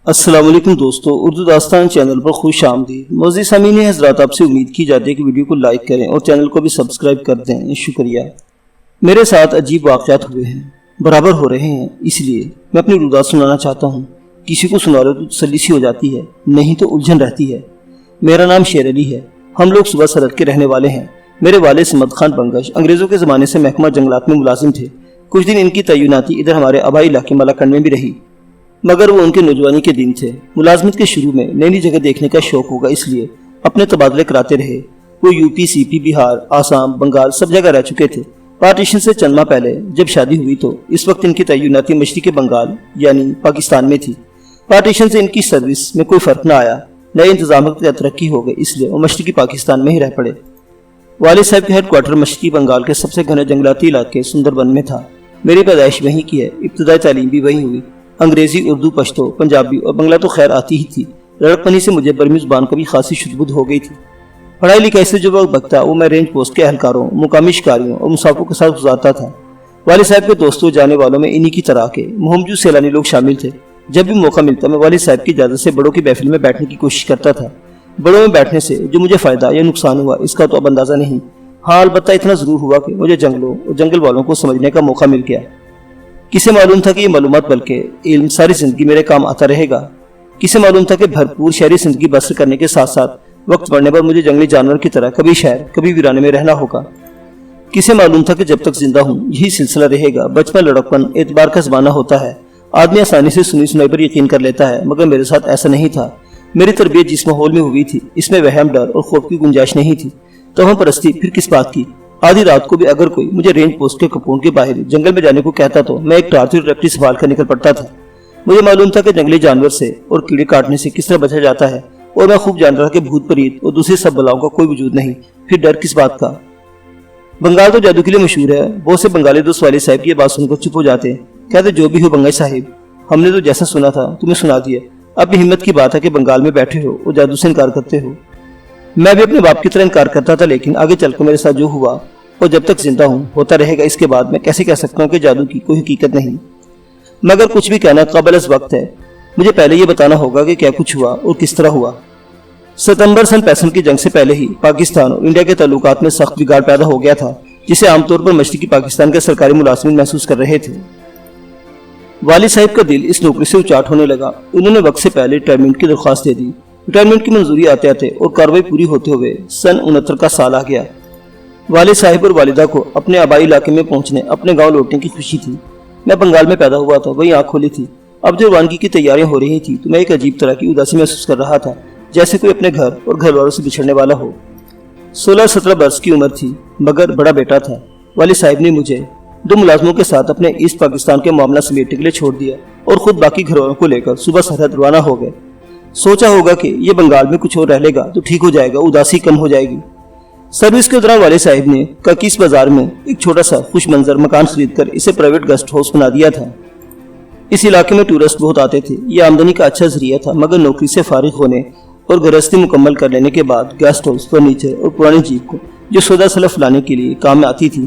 السلام علیکم دوستو، اردو داستان چینل پر خوش آمدید۔ معزز سامعین حضرات، آپ سے امید کی جاتی ہے کہ ویڈیو کو لائک کریں اور چینل کو بھی سبسکرائب کر دیں۔ شکریہ۔ میرے ساتھ عجیب واقعات ہوئے ہیں، برابر ہو رہے ہیں، اس لیے میں اپنی اردو داستان سنانا چاہتا ہوں۔ کسی کو سنا رہے تو تسلی سی ہو جاتی ہے، نہیں تو الجھن رہتی ہے۔ میرا نام شیر علی ہے، ہم لوگ صوبہ سرحد کے رہنے والے ہیں۔ میرے والد سمد خان بنگش انگریزوں کے زمانے سے محکمہ جنگلات میں ملازم تھے۔ کچھ دن ان کی تعیناتی ادھر ہمارے آبائی علاقے مالاکنڈ میں بھی رہی، مگر وہ ان کے نوجوانی کے دن تھے۔ ملازمت کے شروع میں نئی نئی جگہ دیکھنے کا شوق ہوگا، اس لیے اپنے تبادلے کراتے رہے۔ وہ یو پی، سی پی، بہار، آسام، بنگال سب جگہ رہ چکے تھے۔ پارٹیشن سے چند ماہ پہلے جب شادی ہوئی تو اس وقت ان کی تعیناتی مشرقی بنگال یعنی پاکستان میں تھی۔ پارٹیشن سے ان کی سروس میں کوئی فرق نہ آیا، نئے انتظامات کی ترقی ہو گئی، اس لیے وہ مشرقی پاکستان میں ہی رہ پڑے۔ والد صاحب کے ہیڈ کوارٹر مشرقی بنگال کے سب سے گھنے جنگلاتی علاقے سندر بن میں تھا۔ میری پیدائش وہیں کی ہے، ابتدائی تعلیم بھی وہیں ہوئی۔ انگریزی، اردو، پشتو، پنجابی اور بنگلہ تو خیر آتی ہی تھی۔ لڑکپنی سے مجھے برمی زبان کا بھی خاصی شدبد ہو گئی تھی۔ پڑھائی لکھائی سے جو وقت بچتا وہ میں رینج پوسٹ کے اہلکاروں، مقامی شکاریوں اور مسافروں کے ساتھ گزارتا تھا۔ والد صاحب کے دوستوں جانے والوں میں انہی کی طرح کے مہمجو سیلانی لوگ شامل تھے۔ جب بھی موقع ملتا میں والد صاحب کی اجازت سے بڑوں کی محفل میں بیٹھنے کی کوشش کرتا تھا۔ بڑوں میں بیٹھنے سے جو مجھے فائدہ یا نقصان ہوا اس کا تو اب اندازہ نہیں، ہاں البتہ اتنا ضرور ہوا کہ مجھے جنگلوں اور جنگل والوں کو سمجھنے کا موقع مل گیا۔ کسے معلوم تھا کہ یہ معلومات بلکہ علم ساری زندگی میرے کام آتا رہے گا؟ کسے معلوم تھا کہ بھرپور شہری زندگی بسر کرنے کے ساتھ ساتھ وقت پڑنے پر مجھے جنگلی جانور کی طرح کبھی شہر کبھی ویرانے میں رہنا ہوگا؟ کسے معلوم تھا کہ جب تک زندہ ہوں یہی سلسلہ رہے گا؟ بچپن، لڑکپن، اعتبار کا زمانہ ہوتا ہے، آدمی آسانی سے سنی سنائی پر یقین کر لیتا ہے، مگر میرے ساتھ ایسا نہیں تھا۔ میری تربیت جس ماحول میں ہوئی تھی اس میں وہم، ڈر اور خوف کی گنجائش نہیں تھی۔ توہم پرستی پھر کس بات کی؟ آدھی رات کو بھی اگر کوئی مجھے رینج پوسٹ کے کمپاؤنڈ کے باہر جنگل میں جانے کو کہتا تو میں ایک ٹارچ اور رپٹی سنبھال کر نکل پڑتا تھا۔ مجھے معلوم تھا کہ جنگلی جانور سے اور کیڑے کاٹنے سے کس طرح بچا جاتا ہے، اور میں خوب جان رہا کہ بھوت پریت اور دوسری سب بلاؤں کا کوئی وجود نہیں، پھر ڈر کس بات کا؟ بنگال تو جادو کے لیے مشہور ہے۔ بہت سے بنگالی دوست والد صاحب کی یہ بات سن کر چپ ہو جاتے، کہتے جو بھی ہو بنگائی صاحب، ہم نے تو جیسا سنا تھا تمہیں سنا دیا۔ اپنی ہمت کی بات ہے کہ بنگال میں بیٹھے ہو اور جادو سے انکار کرتے ہو۔ میں بھی اپنے باپ کی طرح انکار کرتا تھا، لیکن آگے چل کر میرے ساتھ جو ہوا اور جب تک زندہ ہوں ہوتا رہے گا، اس کے بعد میں کیسے کہہ سکتا ہوں کہ جادو کی کوئی حقیقت نہیں؟ مگر کچھ بھی کہنا قابل از وقت ہے۔ مجھے پہلے یہ بتانا ہوگا کہ کیا کچھ ہوا اور کس طرح ہوا۔ ستمبر سن 65 کی جنگ سے پہلے ہی پاکستان اور انڈیا کے تعلقات میں سخت بگاڑ پیدا ہو گیا تھا، جسے عام طور پر مشرقی پاکستان کے سرکاری ملازمین محسوس کر رہے تھے۔ والد صاحب کا دل اس نوکری سے اچاٹ ہونے لگا۔ انہوں نے وقت سے پہلے ریٹائرمنٹ کی درخواست دے دی۔ ریٹائرمنٹ کی منظوری آتے آتے اور کارروائی پوری ہوتے ہوئے سن 69 کا سال آ گیا۔ والد صاحب اور والدہ کو اپنے آبائی علاقے میں پہنچنے، اپنے گاؤں لوٹنے کی خوشی تھی۔ میں بنگال میں پیدا ہوا تھا، وہیں آنکھ کھولی تھی۔ اب جو روانگی کی تیاریاں ہو رہی تھی تو میں ایک عجیب طرح کی اداسی محسوس کر رہا تھا، جیسے کوئی اپنے گھر اور گھر والوں سے بچھڑنے والا ہو۔ 16-17 برس کی عمر تھی، مگر بڑا بیٹا تھا۔ والد صاحب نے مجھے 2 ملازموں کے ساتھ اپنے ایسٹ پاکستان کے معاملہ سمیٹنے کے لیے چھوڑ دیا اور خود باقی گھر والوں کو لے کر صوبہ سرحد روانہ ہو گئے۔ سوچا ہوگا کہ یہ بنگال میں کچھ اور رہ لے گا تو ٹھیک ہو جائے گا، اداسی کم ہو جائے گی۔ سروس کے دوران والد صاحب نے کاکیس بازار میں ایک چھوٹا سا خوش منظر مکان خرید کر اسے پرائیویٹ گیسٹ ہاؤس بنا دیا تھا۔ اس علاقے میں ٹورسٹ بہت آتے تھے، یہ آمدنی کا اچھا ذریعہ تھا، مگر نوکری سے فارغ ہونے اور گرہستی مکمل کر لینے کے بعد گیسٹ ہاؤس، فرنیچر اور پرانی جیپ کو جو سودا سلف لانے کے لیے کام میں آتی تھی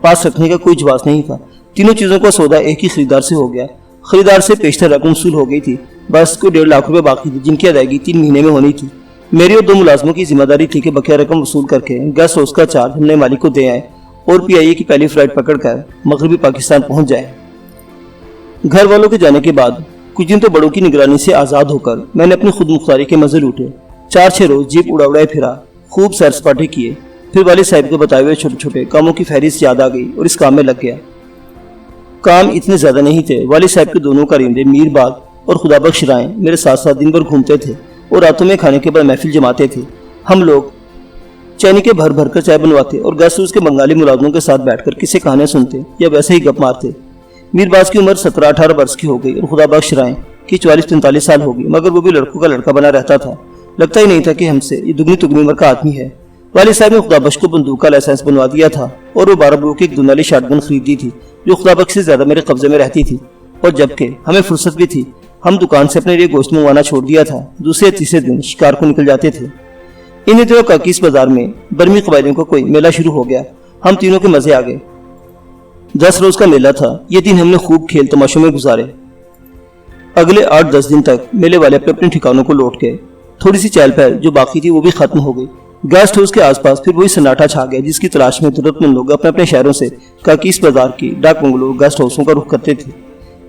پاس رکھنے کا کوئی جواز نہیں تھا۔ تینوں چیزوں کا سودا ایک ہی خریدار سے ہو گیا۔ خریدار سے پیشتر رقم وصول ہو گئی تھی، بس کو 1.5 لاکھ روپے باقی تھی، جن کی ادائیگی 3 مہینے میں ہونی تھی۔ میری اور 2 ملازموں کی ذمہ داری تھی کہ بقیہ رقم وصول کر کے گیسٹ ہاؤس کا چارج ہم نے مالک کو دے آئے اور PIA کی پہلی فلائٹ پکڑ کر مغربی پاکستان پہنچ جائے۔ گھر والوں کے جانے کے بعد کچھ دن تو بڑوں کی نگرانی سے آزاد ہو کر میں نے اپنی خود مختاری کے مزے لوٹے۔ 4-6 روز جیپ اڑائے پھرا، خوب سیر سپاٹے کیے، پھر والد صاحب کے بتائے ہوئے چھوٹے چھوٹے کاموں کی فہرست یاد آ گئی اور اس کام میں لگ گیا۔ کام اتنے زیادہ نہیں تھے، والد صاحب کے دونوں کارندے میر باغ اور خدا بخش رائیں میرے ساتھ ساتھ دن بھر گھومتے تھے اور راتوں میں کھانے کے بعد محفل جماتے تھے۔ ہم لوگ چینی کے بھر بھر کر چائے بنواتے اور گیسٹ ہاؤس کے بنگالی ملازموں کے ساتھ بیٹھ کر کسی کہانیاں سنتے یا ویسے ہی گپ مارتے۔ میر باز کی عمر 17-18 برس کی ہو گئی اور خدا بخش رائیں کی 44-45 سال ہو گئی، مگر وہ بھی لڑکوں کا لڑکا بنا رہتا تھا، لگتا ہی نہیں تھا کہ ہم سے یہ دگنی تگنی عمر کا آدمی ہے۔ والد صاحب نے خدا بخش کو بندوق کا لائسنس بنوا دیا تھا اور وہ 12 بوروں کی ایک دنالی شاٹ گن خریدی تھی جو خدا بخش سے زیادہ میرے قبضے میں رہتی تھی، اور جبکہ ہمیں فرصت بھی تھی ہم دکان سے اپنے لیے گوشت منگوانا چھوڑ دیا تھا۔ دوسرے تیسرے دن شکار کو نکل جاتے تھے۔ انہی دنوں کاکیس بازار میں برمی قبائلیوں کا کوئی میلہ شروع ہو گیا۔ ہم تینوں کے مزے آ گئے۔ 10 روز کا میلہ تھا۔ یہ دن ہم نے خوب کھیل تماشوں میں گزارے۔ अगले 8-10 दिन तक मेले वाले अपने अपने ठिकानों को लौट गए। थोड़ी सी चहल पहल जो बाकी थी वो भी खत्म हो गई। गेस्ट हाउस के आसपास फिर वही सन्नाटा छा गया जिसकी तलाश में जरूरतमंद लोग अपने अपने शहरों से काकीस बाजार की डाक बंगलों गेस्ट हाउसों का रुख करते थे।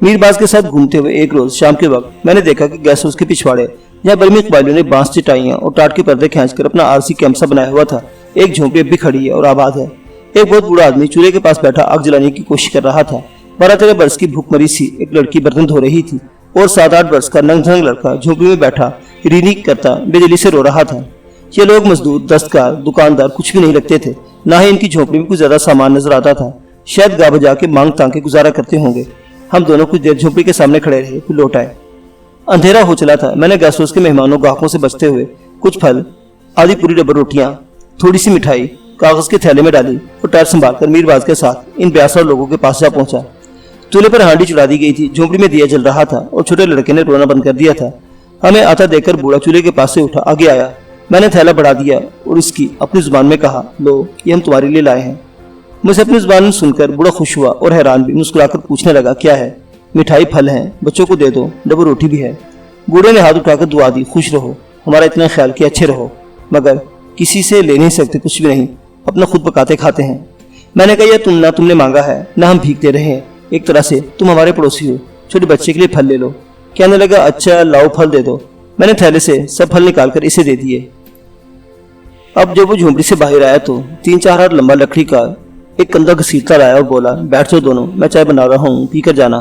मीरबाज के साथ घूमते हुए एक रोज शाम के वक्त मैंने देखा कि गेस्ट हाउस के पिछवाड़े जहाँ बर्मी इकबालियों ने बांस चटाइयां और टाट के पर्दे खींचकर अपना आरसी कैंप सा बनाया हुआ था, एक झोंपड़ी अब भी खड़ी है और आबाद है। एक बहुत बूढ़ा आदमी चूल्हे के पास बैठा आग जलाने की कोशिश कर रहा था। 12-13 वर्ष की भूखमरी सी एक लड़की बर्तन धो रही थी और 7-8 वर्ष का नंग-धड़ंग लड़का झोंपड़ी में बैठा रीनी करता बेदिली से रो रहा था। ये लोग मजदूर, दस्तकार, दुकानदार कुछ भी नहीं लगते थे, ना ही इनकी झोंपड़ी में कुछ ज्यादा सामान नजर आता था। शायद गा बजा के मांग तांग के गुजारा करते होंगे। हम दोनों कुछ देर झोंपड़ी के सामने खड़े रहे, फिर लौट आए। अंधेरा हो चला था। मैंने गेस्ट हाउस के मेहमानों ग्राहकों से बचते हुए कुछ फल, आधी पूरी डब्बा रोटियां, थोड़ी सी मिठाई कागज के थैले में डाली और टायर संभालकर मीरबाज के साथ इन बेआसरा लोगों के पास जा पहुंचा। चूल्हे पर हांडी चढ़ा दी गई थी, झोंपड़ी में दिया जल रहा था और छोटे लड़के ने रोना बंद कर दिया था। हमें आता देखकर बूढ़ा चूल्हे के पास से उठा, आगे आया। मैंने थैला बढ़ा दिया और इसकी अपनी जुबान में कहा, लो ये हम तुम्हारे लिए लाए हैं। मुझे अपनी जुबान में सुनकर बूढ़ा खुश हुआ और हैरान भी, मुस्कुराकर पूछने लगा, क्या है? मिठाई, फल हैं, बच्चों को दे दो, डबल रोटी भी है। बूढ़े ने हाथ उठाकर दुआ दी, खुश रहो, हमारा इतना ख्याल किया, अच्छे रहो, मगर किसी से ले नहीं सकते, कुछ भी नहीं, अपना खुद पकाते खाते हैं। मैंने कहा, यह ना तुमने मांगा है ना हम भीख दे रहे हैं, एक तरह से तुम हमारे पड़ोसी हो, छोटे बच्चे के लिए फल ले लो। कहने लगा, अच्छा लाओ फल दे दो। मैंने थैले से सब फल निकालकर इसे दे दिए। अब जब वो झोंपड़ी से बाहर आया तो 3-4 हाथ लंबा लकड़ी का एक कंधा घसीटता लाया और बोला, बैठ जाओ दोनों, मैं चाय बना रहा हूँ, पी कर जाना।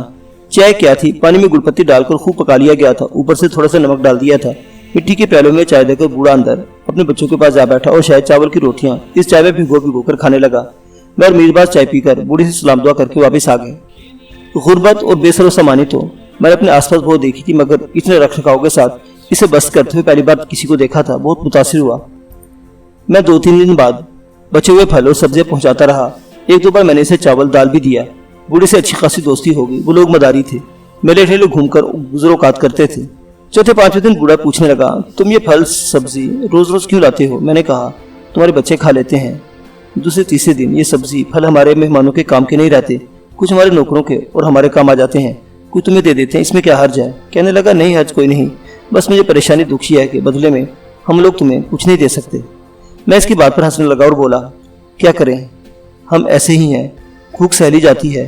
चाय क्या थी, पानी में गुड़पत्ती डालकर खूब पका लिया गया था, ऊपर से थोड़ा सा नमक डाल दिया था। मिट्टी के प्यालों में चाय देकर बूढ़ा अंदर अपने बच्चों के पास जा बैठा और शायद चावल की रोटियां इस चाय में भिगो कर खाने लगा। मैं और मीरबाज चाय पीकर बूढ़े से सलाम दुआ करके वापस आ गए। गुर्बत और बेसरो सामानी तो मैंने अपने आसपास बहुत देखी थी, मगर इतने रख रखाव के साथ इसे बस्त करते हुए पहली बार किसी को देखा था। बहुत मुतासिर हुआ। मैं 2-3 दिन बाद बचे हुए फल और सब्जियां पहुंचाता रहा। 1-2 बार मैंने इसे चावल दाल भी दिया। बूढ़े से अच्छी खासी दोस्ती हो गई। वो लोग मदारी थे, मेले ठेले घूमकर गुजरोकात करते थे। 4-5वें दिन बूढ़ा पूछने लगा, तुम ये फल सब्जी रोज रोज क्यों लाते हो? मैंने कहा, तुम्हारे बच्चे खा लेते हैं। दूसरे-तीसरे दिन ये सब्जी फल हमारे मेहमानों के काम के नहीं रहते, कुछ हमारे नौकरों के और हमारे काम आ जाते हैं, कुछ तुम्हें दे देते हैं, इसमें क्या हर्ज है? कहने लगा, नहीं हर्ज कोई नहीं, बस मुझे परेशानी दुखी है कि बदले में हम लोग तुम्हें कुछ नहीं दे सकते। मैं इसकी बात पर हंसने लगा और बोला, क्या करें, हम ऐसे ही हैं, भूख सहली जाती है,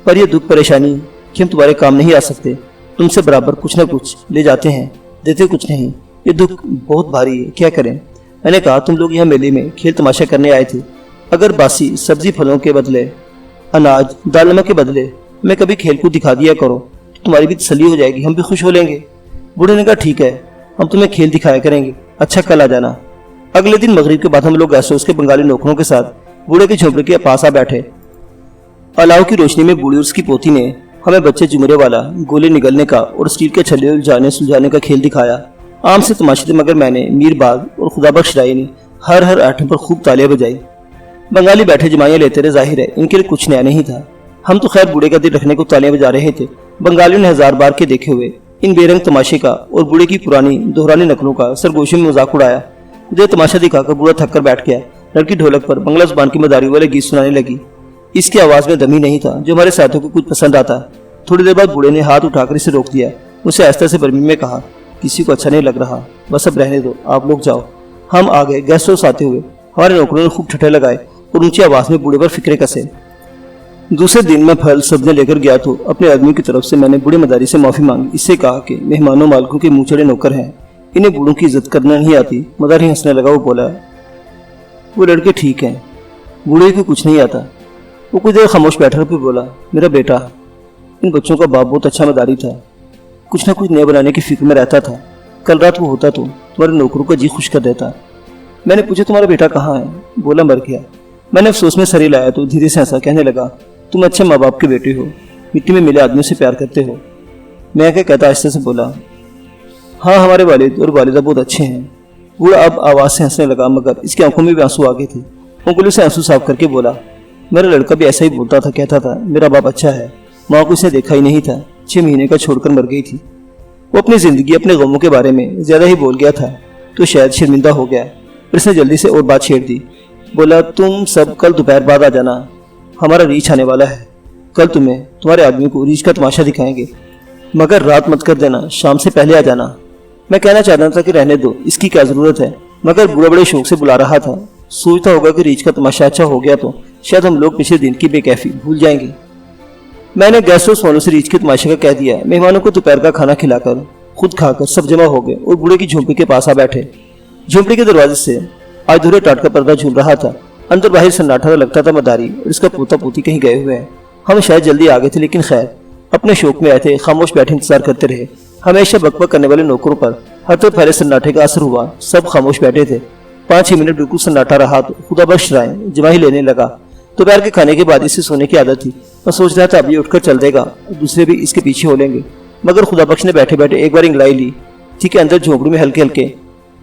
पर यह दुख परेशानी कि हम तुम्हारे काम नहीं आ सकते, तुमसे बराबर कुछ न कुछ ले जाते हैं, देते कुछ नहीं, ये दुख बहुत भारी है, क्या करें? मैंने कहा, तुम लोग यहाँ मेले में खेल तमाशा करने आए थे, अगर बासी सब्जी फलों के बदले, अनाज दाल नमक के बदले मैं कभी खेल कूद दिखा दिया करो तो तुम्हारी भी तसल्ली हो जाएगी, हम भी खुश हो लेंगे। बूढ़े ने कहा, ठीक है, हम तुम्हें खेल दिखाया करेंगे, अच्छा कल आ जाना। अगले दिन मगरिब के बाद हम लोग गेस्ट हाउस के बंगाली नौकरों के साथ बूढ़े की झोंपड़ी के पास आ बैठे। अलाव की रोशनी में बूढ़ी और उसकी पोती ने हमें बच्चे जुमरे वाला, गोले निगलने का और स्टील के छल्ले उलझाने सुलझाने का खेल दिखाया। आम से तमाशे थे, मगर मैंने, मीरबाग और खुदाबख्श राय ने हर आइटम पर खूब तालियां बजाई। बंगाली बैठे जमाइयां लेते रहे, जाहिर है इनके लिए कुछ नया नहीं था। हम तो खैर बूढ़े का दिल रखने को तालियां बजा रहे थे। बंगालियों ने 1000 बार के देखे हुए इन बेरंग तमाशे का और बूढ़े की पुरानी दोहरानी नकलों का सरगोशी में मजाक उड़ाया। मुझे तमाशा दिखाकर बूढ़ा थक कर बैठ गया। लड़की ढोलक पर बंगला जुबान की मदारी वाले गीत सुनाने लगी। इसकी आवाज में दम ही नहीं था जो हमारे साथियों को कुछ पसंद आता। थोड़ी देर बाद बूढ़े ने हाथ उठाकर इसे रोक दिया। मुझसे आहिस्ता से बर्मी में कहा, किसी को अच्छा नहीं लग रहा, बस अब रहने दो, आप लोग जाओ। हम आ गए। गेस्ट हाउस आते हुए हमारे नौकरों ने खूब ठट्ठे लगाए और ऊंची आवाज में बूढ़े पर फिक्रे कसे। दूसरे दिन मैं फल सब्जियां लेकर गया तो अपने आदमी की तरफ से मैंने बूढ़े मदारी से माफी मांगी। इससे कहा कि मेहमानों मालिकों के मुंह चढ़े नौकर हैं, इन्हें बूढ़ों की इज्जत करना नहीं आती। मदारी हंसने लगा। वो बोला, वो लड़के ठीक हैं, बूढ़े को कुछ नहीं आता। वो कुछ देर खामोश बैठा फिर बोला, मेरा बेटा, इन बच्चों का बाप बहुत अच्छा मदारी था, कुछ ना कुछ नया बनाने की फिक्र में रहता था। कल रात वो होता तो तुम्हारे नौकरों का जी खुश कर देता। मैंने पूछा, तुम्हारा बेटा कहाँ है? बोला, मर गया। मैंने अफसोस में सर हिलाया तो धीरे से हंसा। कहने लगा, तुम अच्छे माँ बाप के बेटे हो, मिट्टी में मिले आदमियों से प्यार करते हो। मैं क्या कहता आहिस्ते से बोला, हाँ हमारे वालिद और वालिदा बहुत अच्छे हैं। बूढ़ा अब आवाज से हंसने लगा, मगर इसकी आंखों में भी आंसू आ गए थे। उंगलियों से आंसू साफ करके बोला, मेरा लड़का भी ऐसा ही बोलता था, कहता था मेरा बाप अच्छा है, माँ को इसे देखा ही नहीं था, 6 महीने का छोड़कर मर गई थी। वो अपनी जिंदगी अपने गमों के बारे में ज्यादा ही बोल गया था तो शायद शर्मिंदा हो गया। फिर इसने जल्दी से और बात छेड़ दी। बोला, तुम सब कल दोपहर बाद आ जाना, हमारा रीछ आने वाला है। कल तुम्हें तुम्हारे आदमी को रीछ का तमाशा दिखाएंगे। मगर रात मत कर देना, शाम से पहले आ जाना। मैं कहना चाहता था कि रहने दो, इसकी क्या जरूरत है, मगर बुरा बड़े शौक से बुला रहा था। सोचता होगा कि रीच का तमाशा अच्छा हो गया तो शायद हम लोग पिछले दिन की बेकैफी भूल जाएंगे। मैंने गेस्ट हाउस वालों से रीच के तमाशे का कह दिया। मेहमानों को दोपहर का खाना खिलाकर खुद खाकर सब जमा हो गए और बूढ़े की झोंपड़ी के पास आ बैठे। झोंपड़ी के दरवाजे से आज धुरे टाट का पर्दा झूल रहा था। अंदर बाहर सन्नाटा लगता था। मदारी और इसका पोता पोती कहीं गए हुए हैं। हम शायद जल्दी आ गए थे, लेकिन खैर अपने शौक में आए थे। खामोश बैठे इंतजार करते रहे। हमेशा बकबक करने वाले नौकरों पर हर तरफ फैले सन्नाटे का असर हुआ। सब खामोश बैठे थे। 5-6 मिनट बिल्कुल सन्नाटा रहा तो खुदा बख्श राय जमाही लेने लगा। दोपहर के खाने के बाद इसे सोने की आदत थी। मैं सोच रहा था अभी उठकर चल देगा, दूसरे भी इसके पीछे हो लेंगे, मगर खुदा बख्श ने बैठे बैठे एक बार इंगलाई ली। ठीक है, अंदर झोंपड़ी में हल्के हल्के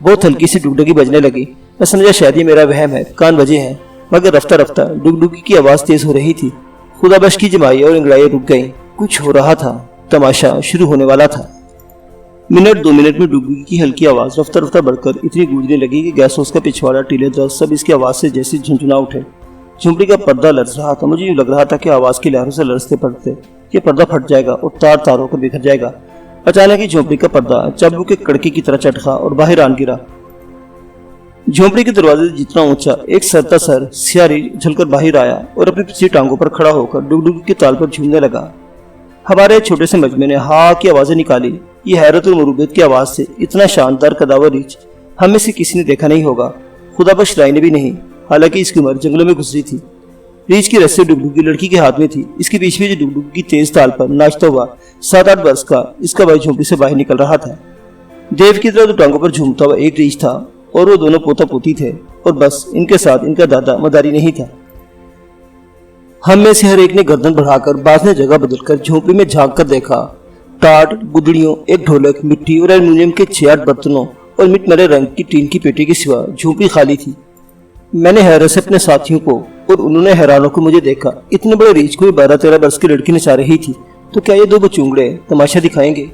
बहुत हल्की सी डुगडुगी बजने लगी। मैं समझा शायद ये मेरा वहम है, कान बजे हैं, मगर रफ्ता रफ्ता डुगडुगी की आवाज तेज हो रही थी। खुदा बख्श की जमाई और इंगलाई रुक गई। कुछ हो रहा था, तमाशा शुरू होने वाला था। मिनट 2 मिनट में डुगडुगी की हल्की आवाज रफ्ता रफ्ता बढ़कर इतनी गूंजने लगी कि गैस हाउस का पिछवाड़ा, टीले, दरख्त सब इसकी आवाज से जैसे झुंझुना उठे। झुंपड़ी का पर्दा लर्ज रहा था। मुझे यूं लग रहा था कि आवाज की लहरों से लर्जते पड़ते ये पर्दा फट जाएगा और तार तार होकर बिखर जाएगा। अचानक ही झोंपड़ी का पर्दा चाबू के कड़के की तरह चटका और बाहर आन गिरा। झोंपड़ी के दरवाजे से जितना ऊंचा एक सरता सर सियारी झलकर बाहर आया और अपनी पिछली टांगों पर खड़ा होकर डुगडुगी के ताल पर झूमने लगा। हमारे छोटे से मजमे ने हा की आवाजें निकाली। ये हैरत और मरूबियत की आवाज से इतना शानदार कदावर रीछ हम में से किसी ने देखा नहीं होगा। खुदा बख्श राय ने भी नहीं, हालांकि इसकी उम्र जंगलों में गुजरी थी। रीछ की रस्सी डुगडुगी लड़की के हाथ में थी। इसके बीच में जो डुगडुगी की तेज ताल पर नाचता हुआ 7-8 वर्ष का इसका भाई झोंपड़ी से बाहर निकल रहा था। देव की तरह 2 टांगों पर झूमता हुआ एक रीछ था और वो दोनों पोता पोती थे, और बस इनके साथ इनका दादा मदारी नहीं था। हम में से हर एक ने गर्दन बढ़ाकर बाज ने जगह बदलकर झोंपड़ी में झांक कर देखा। टाट, गुदड़ियों, एक ढोलक, मिट्टी और एल्युमिनियम के 6-8 बर्तनों और मिटमरे रंग की टीन की पेटी के सिवा झोंपड़ी खाली थी। मैंने हैरत से अपने साथियों को और उन्होंने हैरानों को मुझे देखा। इतने बड़े रीछ को 12-13 वर्ष की लड़की नचा रही थी, तो क्या ये 2 बचूंगड़े तमाशा दिखाएंगे?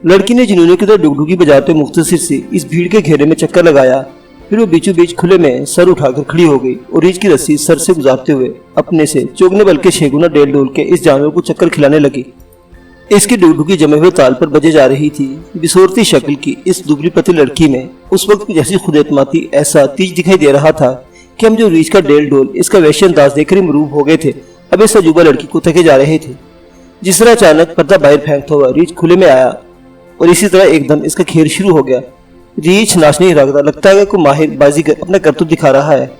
लड़की ने जुनूनी की तरह डुगडुगी बजाते मुख्तसर से इस भीड़ के घेरे में चक्कर लगाया। फिर वो बीचों बीच खुले में सर उठाकर खड़ी हो गई और रीछ की रस्सी सर से गुजारते हुए अपने से चौगने बल के 6 गुना डेल डोल के इस जानवर को चक्कर खिलाने लगी। इसकी डुगडुगी जमे हुए ताल पर बजे जा रही थी। बिसोरती शक्ल की इस दुबली पतली लड़की में उस वक्त की जैसी खुदेतमाती ऐसा तीज दिखाई दे रहा था कि हम जो रीछ का डेल डोल, इसका वैश्य अंदाज देखकर ही मरूब हो गए थे। अब इस अजूबा लड़की को तके जा रहे थे। जिस तरह अचानक पर्दा बाहर फेंकता हुआ रीछ खुले में आया और इसी तरह एकदम इसका खेल शुरू हो गया। रीछ नाचने ही लगता, लगता है कोई माहिर बाजीगर अपना करतूत दिखा रहा है।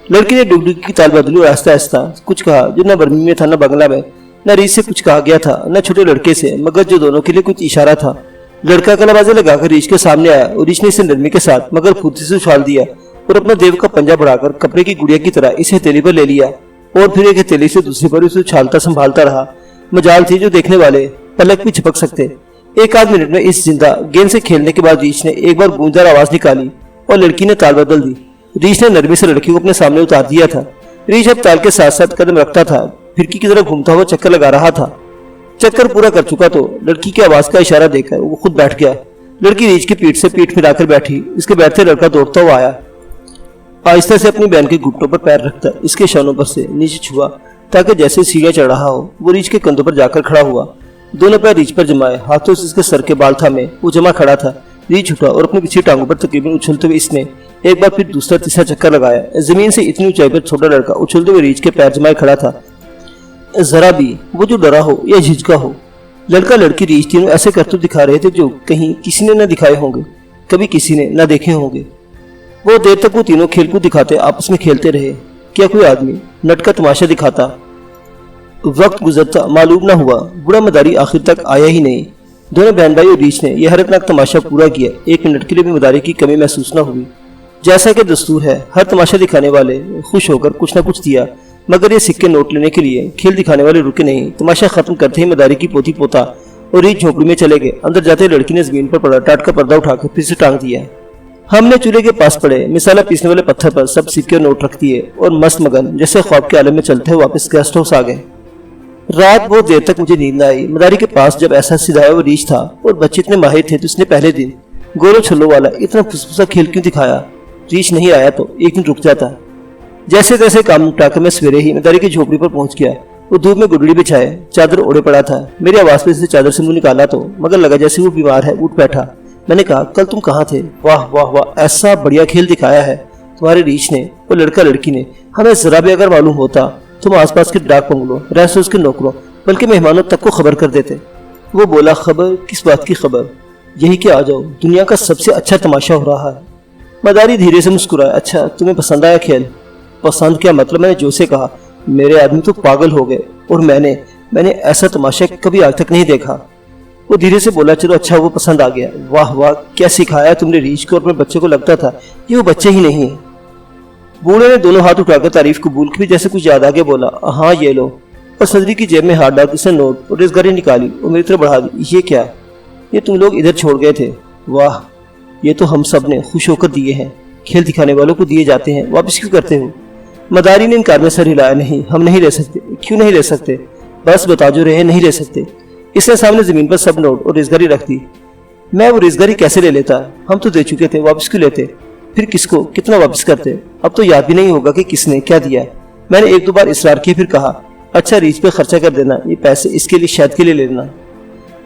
लड़की ने डुगडुगी की ताल बदली और आहिस्ता आहिस्ता कुछ कहा जो न बर्मी में था, न बंगला में, न रीछ से कुछ कहा गया था, न छोटे लड़के से, मगर जो दोनों के लिए कुछ इशारा था। लड़का कलाबाजी लगाकर रीछ के सामने आया और रीछ ने इसे नरमी के साथ मगर फुर्ती से उछाल दिया और अपना देव का पंजा बढ़ाकर कपड़े की गुड़िया की तरह इसे हथेली पर ले लिया और फिर एक हथेली से दूसरी पर उसे उछालता संभालता रहा। मजाल थी जो देखने वाले पलक भी झपक सकते। 1-8 मिनट में इस जिंदा गेंद से खेलने के बाद रीछ ने एक बार गूंजदार आवाज निकाली और लड़की ने ताल बदल दी। रीछ ने नरमी से लड़की को अपने सामने उतार दिया था। रीछ अब ताल के साथ साथ कदम रखता था, फिरकी की तरह घूमता हुआ चक्कर लगा रहा था। चक्कर पूरा कर चुका तो लड़की की आवाज का इशारा देकर वो खुद बैठ गया। लड़की रीछ की पीठ से पीठ मिलाकर बैठी। इसके बैठते लड़का दौड़ता हुआ आया। आहिस्ता से अपनी बहन के घुटनों पर पैर रखता इसके शानों पर से नीचे छुआ ताकि जैसे सीढ़ियां चढ़ रहा हो। वो रीछ के कंधों पर जाकर खड़ा हुआ। दोनों पैर रीछ पर जमाए, हाथों से इसके सर के बाल थामे वो जमा खड़ा था। रीछ उठा और अपनी पिछली टांगों पर तकरीबन उछलते हुए इसने एक बार फिर दूसरा तीसरा चक्कर लगाया। जमीन से इतनी ऊंचाई पर छोटा लड़का उछलते हुए रीछ के पैर जमाए खड़ा था। जरा भी वो जो डरा हो या झिझका हो, लड़का लड़की रीछ तीनों ऐसे करतूत दिखा रहे थे जो कहीं किसी ने न दिखाए होंगे, कभी किसी ने न देखे होंगे। वो देर तक वो तीनों खेलकूद दिखाते आपस में खेलते रहे। क्या कोई आदमी नट का तमाशा दिखाता? वक्त गुजरता मालूम न हुआ। बूढ़ा मदारी आखिर तक आया ही नहीं। दोनों बहन भाई और रीछ ने यह हैरतनाक तमाशा पूरा किया। 1 मिनट के लिए भी मदारी की कमी महसूस न हुई। जैसा कि दस्तूर है, हर तमाशा दिखाने वाले खुश होकर कुछ न कुछ दिया, मगर ये सिक्के नोट लेने के लिए खेल दिखाने वाले रुके नहीं। तमाशा खत्म करते ही मदारी की पोती पोता और रीछ झोपड़ी में चले गए। अंदर जाते लड़की ने जमीन पर पड़ा टाट का पर्दा उठाकर फिर से टांग दिया। हमने चूल्हे के पास पड़े मिसाला पीसने वाले पत्थर पर सब सिक्के नोट रख दिए और मस्त मगन जैसे ख्वाब के आलम में चलते हुए वापस गेस्ट हाउस आ गए। रात बहुत देर तक मुझे नींद न आई। मदारी के पास जब ऐसा सिधाया वो रीछ था और बच्चे इतने माहिर थे तो उसने पहले दिन गोलो छल्लो वाला इतना फुसफुसा खेल क्यों दिखाया? रीछ नहीं आया तो एक दिन रुक जाता। जैसे तैसे काम निपटाकर मैं सवेरे ही मदारी की झोपड़ी पर पहुंच गया। वो धूप में गुडड़ी बिछाए चादर ओढ़े पड़ा था। मेरी आवाज पे से चादर से मुंह निकाला तो मगर लगा जैसे वो बीमार है, उठ बैठा। मैंने कहा, कल तुम कहाँ थे? वाह वाह वाह, ऐसा बढ़िया खेल दिखाया है तुम्हारे रीछ ने, वो लड़का लड़की ने। हमें जरा भी अगर मालूम होता तुम आसपास के डाक बंगलों, रेस्ट हाउस के नौकरों, बल्कि मेहमानों तक को खबर कर देते। वो बोला, खबर? किस बात की खबर? यही कि आ जाओ, दुनिया का सबसे अच्छा तमाशा हो रहा है। मदारी धीरे से मुस्कुराया। अच्छा, तुम्हें पसंद आया खेल? पसंद क्या मतलब? मैंने जोर से कहा। मेरे आदमी तो पागल हो गए और मैंने ऐसा तमाशा कभी आज तक नहीं देखा। वो धीरे से बोला, चलो अच्छा, वो पसंद आ गया। वाह वाह, क्या सिखाया तुमने रीछ को। अपने बच्चे को लगता था ये वो बच्चे ही नहीं है। बूढ़े ने दोनों हाथ उठाकर तारीफ कबूल की, जैसे कुछ याद आगे बोला, हाँ ये लो। और सदरी की जेब में हाथ डाल उसने नोट और रेज़गारी निकाली और मेरी तरफ बढ़ा दी। ये क्या? ये तुम लोग इधर छोड़ गए थे? वाह, ये तो हम सब ने खुश होकर दिए हैं। खेल दिखाने वालों को दिए जाते हैं, वापस क्यों करते हो? मदारी ने इनकार में सर हिलाया। नहीं, हम नहीं रह सकते। क्यों नहीं रह सकते? बस बता जो रहे, नहीं रह सकते। इसने सामने जमीन पर सब नोट और रेज़गारी रख दी। मैं वो रेज़गारी कैसे ले लेता? हम तो दे चुके थे, वापस क्यों लेते? फिर किसको, कितना वापस करते? अब तो याद भी नहीं होगा कि किसने क्या दिया। मैंने एक दो बार इसरार किया, फिर कहा, अच्छा रीछ पे खर्चा कर देना, ये पैसे इसके लिए शायद के लिए ले लेना।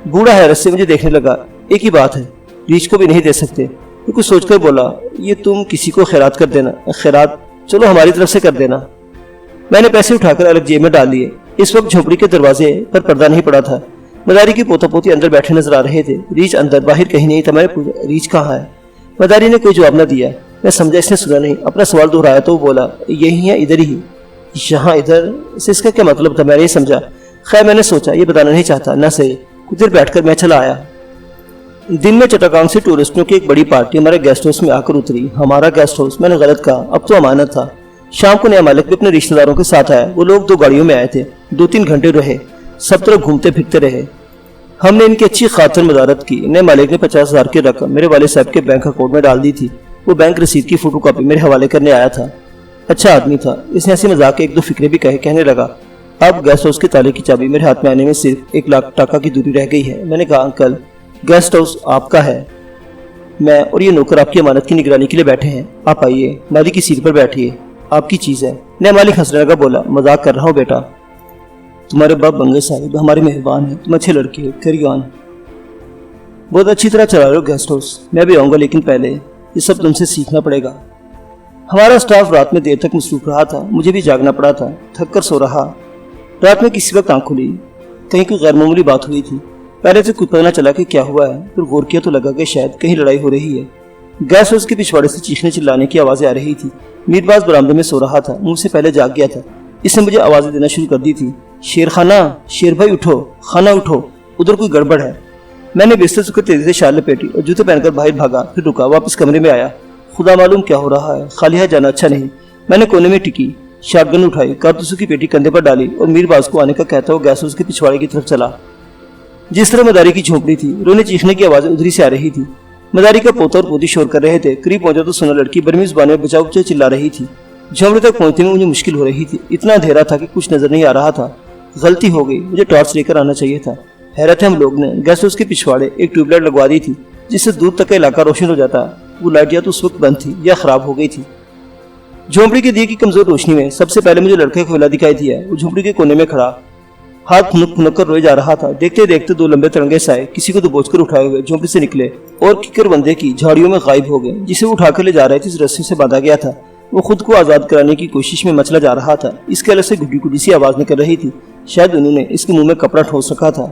बूढ़ा हैरत से मुझे देखने लगा। एक ही बात है, रीछ को भी नहीं दे सकते। तो कुछ सोचकर बोला, ये तुम किसी को खैरात कर देना। खैरात? चलो हमारी तरफ से कर देना। मैंने पैसे उठाकर अलग जेब में डाल लिए। इस वक्त झोपड़ी के दरवाजे पर पर्दा नहीं पड़ा था। मदारी की पोता पोती अंदर बैठे नजर आ रहे थे। रीछ अंदर, बाहर कहीं नहीं था। मैंने पूछा, रीछ कहाँ है? मदारी ने कोई जवाब न दिया। मैं समझा इसने सुना नहीं। अपना सवाल दोहराया तो वो बोला, यही है, इधर ही। यहाँ इधर से इसका क्या मतलब था? मैंने ये समझा। खैर, मैंने सोचा ये बताना नहीं चाहता, न सही। कुछ देर बैठकर मैं चला आया। दिन में चट्टागांव से टूरिस्टों की एक बड़ी पार्टी हमारे गेस्ट हाउस में आकर उतरी। हमारा गेस्ट हाउस? मैंने गलत कहा, अब तो अमानत था। शाम को नया मालिक भी अपने रिश्तेदारों के साथ आया। वो लोग 2 गाड़ियों में आए थे। 2-3 घंटे रहे, सब तरफ घूमते फिरते रहे। हमने इनकी अच्छी खातिर मदारत की। नए मालिक ने 50,000 की रकम मेरे वाले साहब के बैंक अकाउंट में डाल दी थी। वो बैंक रसीद की फोटोकॉपी मेरे हवाले करने आया था। अच्छा आदमी था। इसने ऐसे मजाक के 1-2 फिक्रे भी कहने लगा, अब गेस्ट हाउस के ताले की चाबी मेरे हाथ में आने में सिर्फ 1 लाख टका की दूरी रह गई है। मैंने कहा, अंकल, गेस्ट हाउस आपका है। मैं और ये नौकर आपकी अमानत की निगरानी के लिए बैठे हैं। आप आइए, मालिक की सीट पर बैठिए, आपकी चीज है। नया मालिक हंसने लगा, बोला, मजाक कर रहा हूँ बेटा, तुम्हारे बाप बंगे साहिब हमारे मेहमान हैं, तुम अच्छे लड़के हो, कैरी ऑन। बहुत अच्छी तरह चला रहे हो गेस्ट हाउस। मैं भी आऊँगा, लेकिन पहले ये सब तुमसे सीखना पड़ेगा। हमारा स्टाफ रात में देर तक मसरूफ रहा था। मुझे भी जागना पड़ा था। थक कर सो रहा। रात में किसी वक्त आँख खुली, कहीं कोई गैर मामूली बात हुई थी। पहले से कुछ पता न चला कि क्या हुआ है, फिर गौर किया तो लगा कि शायद कहीं लड़ाई हो रही है। गैस हाउस के पिछवाड़े से चीखने चिल्लाने की आवाजें आ रही थी। मीरबाज बरामदे में सो रहा था, मुझसे पहले जाग गया था। इसने मुझे आवाजें देना शुरू कर दी थी। शेर खाना, शेर भाई उठो, खाना उठो, उधर कोई गड़बड़ है। मैंने बिस्तर से तेजी से शाल लपेटी और जूते पहनकर बाहर भागा। फिर रुका, वापस कमरे में आया। खुदा मालूम क्या हो रहा है, खाली हाथ जाना अच्छा नहीं। मैंने कोने में टिकी, शॉटगन उठाई, कारतूसों की पेटी कंधे पर डाली और मीरबाज को आने का कहता हुआ गैस हाउस के पिछवाड़े की तरफ चला। जिस तरह मदारी की झोपड़ी थी, रोने चीखने की आवाजें उधरी से आ रही थी। मदारी का पोता और पोती शोर कर रहे थे। करीब पहुंचा तो सुना लड़की बर्मी जुबान में बचाव बचाव चिल्ला रही थी। झोपड़ी तक पहुंचने में मुझे मुश्किल हो रही थी। इतना अंधेरा था कि कुछ नजर नहीं आ रहा था। गलती हो गई, मुझे टॉर्च लेकर आना चाहिए था। हैरत है, हम लोग ने गैस हाउस के पिछवाड़े एक ट्यूबलाइट लगवा दी थी, जिससे दूर तक का इलाका रोशन हो जाता। वो लाइट या तो उस वक्त बंद थी या खराब हो गई थी। झोपड़ी के दिए की कमजोर रोशनी में सबसे पहले मुझे लड़के का वेला दिखाई दिया। वो झोपड़ी के कोने में खड़ा हाथ फुनक फुनक कर रोए जा रहा था। देखते देखते 2 लंबे तिरंगे साए किसी को दबोच कर उठाए हुए झोपड़ी से निकले और किकर बंदे की झाड़ियों में गायब हो गए। जिसे वो उठाकर ले जा रहे थे, इस रस्सी से बांधा गया था। वो खुद को आजाद कराने की कोशिश में मचला जा रहा था। इसके अलग से गुड्डी गुड्डी सी आवाज निकल रही थी। शायद उन्होंने इसके मुंह में कपड़ा ठोस रखा था।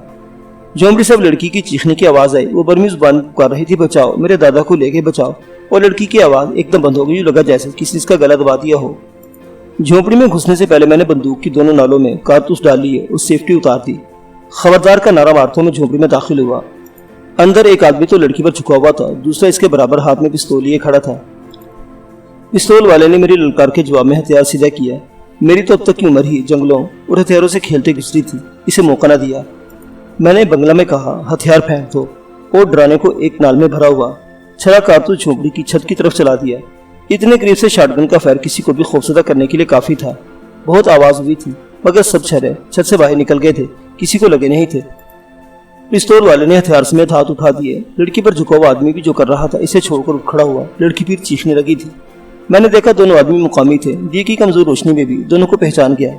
झोपड़ी से अब लड़की की चीखने की आवाज आई। वो बर्मी जुबान पुकार रही थी, बचाओ, मेरे दादा को लेके बचाओ। और लड़की की आवाज एकदम बंद हो गई। लगा जैसे किसी इसका गला दबा दिया हो। झोपड़ी में घुसने से पहले मैंने बंदूक की दोनों नालों में कारतूस डाल लिए और सेफ्टी उतार दी। खबरदार का नारा मारते हुए झोपड़ी में दाखिल हुआ। अंदर एक आदमी तो लड़की पर झुका हुआ था, दूसरा इसके बराबर हाथ में पिस्तौल लिए खड़ा था। पिस्तौल वाले ने मेरी ललकार के जवाब में हथियार सीधा किया। मेरी तो अब तक की उम्र ही जंगलों और हथियारों से खेलते गुजरी थी, इसे मौका न दिया। मैंने बंगला में कहा, हथियार फेंक दो, और डराने को एक नाल में भरा हुआ छरा कारतूस झोपड़ी की छत की तरफ चला दिया। इतने करीब से शॉटगन का फायर किसी को भी खौफजदा करने के लिए काफी था। बहुत आवाज हुई थी, मगर सब छर्रे छत से बाहर निकल गए थे, किसी को लगे नहीं थे। पिस्तौल वाले ने हथियार समेत हाथ उठा दिए। लड़की पर झुका हुआ आदमी भी जो कर रहा था, इसे छोड़कर उठ खड़ा हुआ। लड़की फिर चीखने लगी थी। मैंने देखा दोनों आदमी मुकामी थे। दिए की कमजोर रोशनी में भी दोनों को पहचान गया।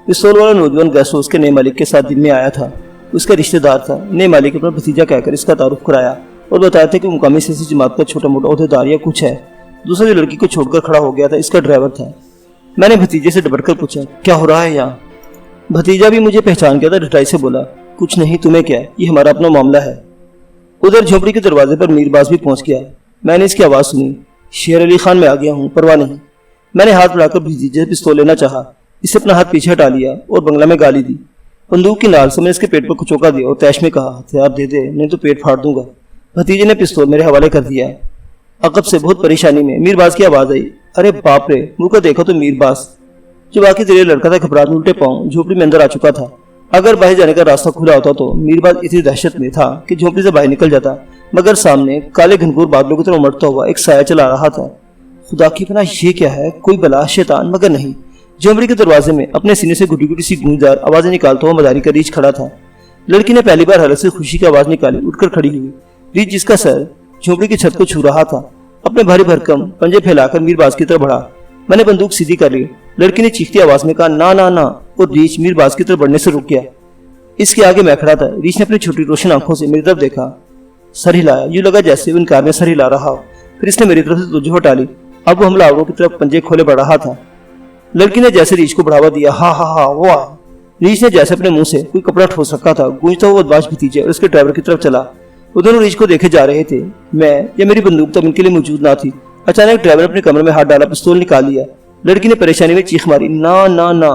पिस्तौल वाला नौजवान गेस्ट हाउस के नए मालिक के साथ दिन में आया था। उसका रिश्तेदार था। नए मालिक अपना भतीजा कहकर इसका तारुफ कराया और बताया था कि मुकामी सियासी जमात का छोटा मोटा ओहदेदार या कुछ है। दूसरा जो लड़की को छोड़कर खड़ा हो गया था इसका ड्राइवर था। मैंने भतीजे से डबट कर पूछा, क्या हो रहा है यहाँ? भतीजा भी मुझे पहचान गया था। डटाई से बोला, कुछ नहीं, तुम्हें क्या, ये हमारा अपना मामला है। उधर झोपड़ी के दरवाजे पर मीरबाज भी पहुंच गया। मैंने इसकी आवाज़ सुनी, शेर अली खान, मैं आ गया हूँ, परवाह नहीं। मैंने हाथ बढ़ाकर भतीजे से पिस्तौल लेना चाहा। इससे अपना हाथ पीछे हटा लिया और बंगला में गाली दी। बंदूक की नाल से मैंने इसके पेट पर कुचोका दिया और तैश में कहा, हथियार दे दे, नहीं तो पेट फाड़ दूंगा। भतीजे ने पिस्तौल मेरे हवाले कर दिया। अकब से बहुत परेशानी में मीरबाज की आवाज़ आई। अरे बाप रे, मुँह का देखा तो मीरबाज जो बाकी तेरे लड़का था घबराहट में उल्टे पाँव झोपड़ी में अंदर आ चुका था। अगर बाहर जाने का रास्ता खुला होता तो मीरबाज इतनी दहशत में था कि झोपड़ी से बाहर निकल जाता, मगर सामने काले घनघोर बादलों की तरफ उमड़ता हुआ एक साया चला रहा था। खुदा की पनाह, ये क्या है? कोई बला, शैतान? मगर नहीं। झोपड़ी के दरवाजे में अपने सीने से गुटी गुटी सी गूंजदार आवाजें निकालता हुआ मदारी का रीछ खड़ा था। लड़की ने पहली बार हलक से खुशी की आवाज निकाली, उठकर खड़ी हुई। रीछ, जिसका सर झोपड़ी की छत को छू रहा था, अपने भारी भरकम पंजे फैलाकर मीरबाज की तरफ बढ़ा। मैंने बंदूक सीधी कर ली। लड़की ने चीखती आवाज में कहा, ना ना ना, और रीछ मीरबाज की तरफ बढ़ने से रुक गया। इसके आगे मैं खड़ा था। रीछ ने अपनी छोटी रोशन आंखों से मेरी तरफ देखा, सर हिलाया, यूं लगा जैसे वो इनकार में सर हिला रहा हो। फिर इसने मेरी तरफ से तवज्जो हटा ली। अब वो हमलावरों की तरफ पंजे खोले बढ़ रहा था। लड़की ने जैसे रीछ को बढ़ावा दिया, हा हा हा, वो आ। रीछ ने जैसे अपने मुंह से कोई कपड़ा ठोस रखा था, गूंजता हुआ बदमाश भतीजे और उसके ड्राइवर की तरफ चला। वो दोनों रीछ को देखे जा रहे थे। मैं या मेरी बंदूक तब इनके लिए मौजूद ना थी। अचानक ड्राइवर ने अपने कमरे में हाथ डाला, पिस्तौल निकाल लिया। लड़की ने परेशानी में चीख मारी, ना ना ना।